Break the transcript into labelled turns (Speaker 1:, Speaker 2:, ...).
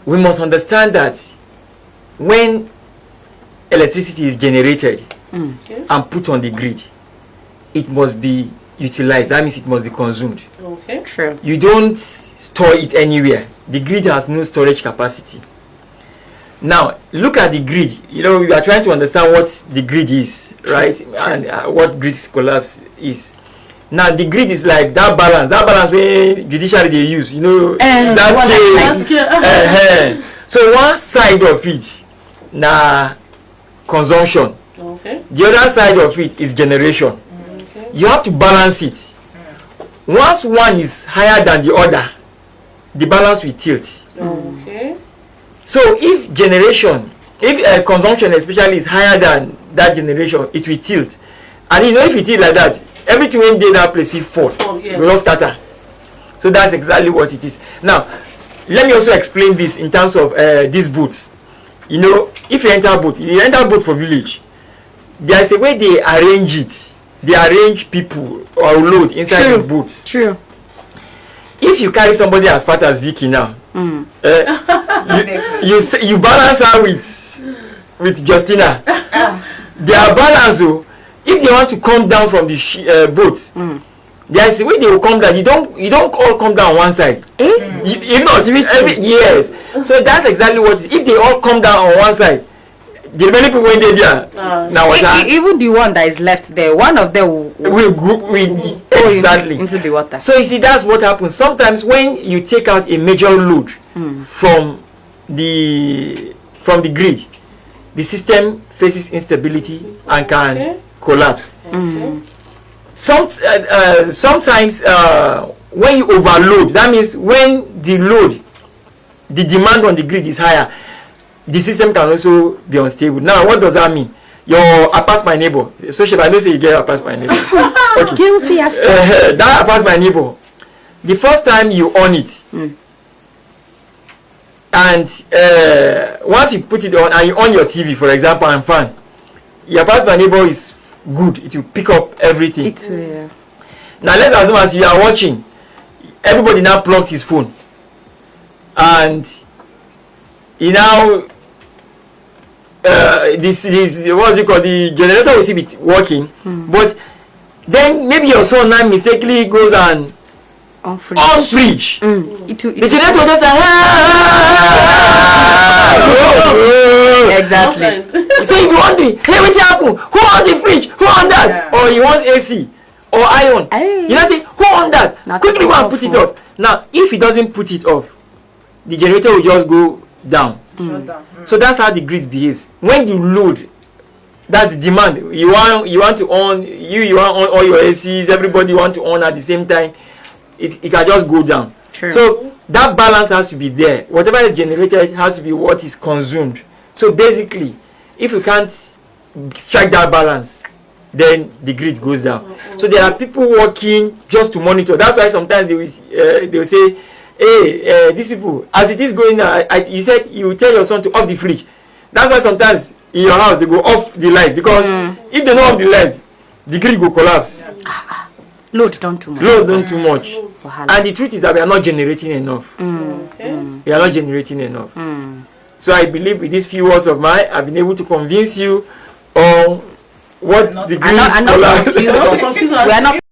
Speaker 1: we must understand that when electricity is generated and put on the grid, it must be utilized. That means it must be consumed.
Speaker 2: Okay.
Speaker 3: True.
Speaker 1: You don't store it anywhere. The grid has no storage capacity. Now, look at the grid. You know, we are trying to understand what the grid is, right? And what grid collapse is. Now, the grid is like that balance. That balance when judiciary they use, you know, so one side of it, consumption.
Speaker 2: Okay.
Speaker 1: The other side of it is generation.
Speaker 2: Okay.
Speaker 1: You have to balance it. Once one is higher than the other, the balance will tilt.
Speaker 2: Okay.
Speaker 1: So if consumption especially is higher than that generation, it will tilt. And you know, if it is like that, everything when they that place will fall.
Speaker 2: Yeah.
Speaker 1: Will not scatter. So that's exactly what it is. Now, let me also explain this in terms of these booths. You know, if you enter booth for village, there is a way they arrange it. They arrange people or load inside the booths.
Speaker 3: True.
Speaker 1: If you carry somebody as fat as Vicky now, you balance her with Justina. Their balance, if they want to come down from the boat, there is a way they will come down. You don't all come down one side. If not, yes. So that's exactly what. If they all come down on one side, the many people in there now
Speaker 3: even the one that is left there, one of them will
Speaker 1: exactly
Speaker 3: into the water.
Speaker 1: So you see, that's what happens sometimes when you take out a major load from the grid. The system faces instability and can collapse. Sometimes when you overload, that means when the demand on the grid is higher, the system can also be unstable. Now, what does that mean? I pass my neighbor. So I don't say you get I pass my neighbor. Okay.
Speaker 3: Guilty as
Speaker 1: that I pass my neighbor. The first time you on it, and once you put it on and you on your TV, for example, and fan, your pass my neighbor is good. It will pick up everything.
Speaker 3: It will.
Speaker 1: Now let's assume as you are watching, everybody now plugged his phone, and he now this what's it called, the generator will still be working, but then maybe your son now mistakenly goes and on fridge. The generator just exactly. So you be wondering, hey, what's happened? Who on the fridge? Who on that? Or he wants AC or iron. You know, say who on that? Quickly go and put it off. Now, if he doesn't put it off, the generator will just go down. So that's how the grid behaves. When you load, that's the demand. You want to on you want on all your ACs. Everybody want to on at the same time. It can just go down.
Speaker 3: True.
Speaker 1: So that balance has to be there. Whatever is generated has to be what is consumed. So basically, if you can't strike that balance, then the grid goes down. So there are people working just to monitor. That's why sometimes they will say, hey, these people, as it is going now, you said you tell your son to off the fridge. That's why sometimes in your house they go off the light, because if they don't off the light, the grid will collapse.
Speaker 3: Load don't too much.
Speaker 1: Load don't too much. And the truth is that we are not generating enough. We are not generating enough. So I believe with these few words of mine, I've been able to convince you on what the grid is.
Speaker 3: We are not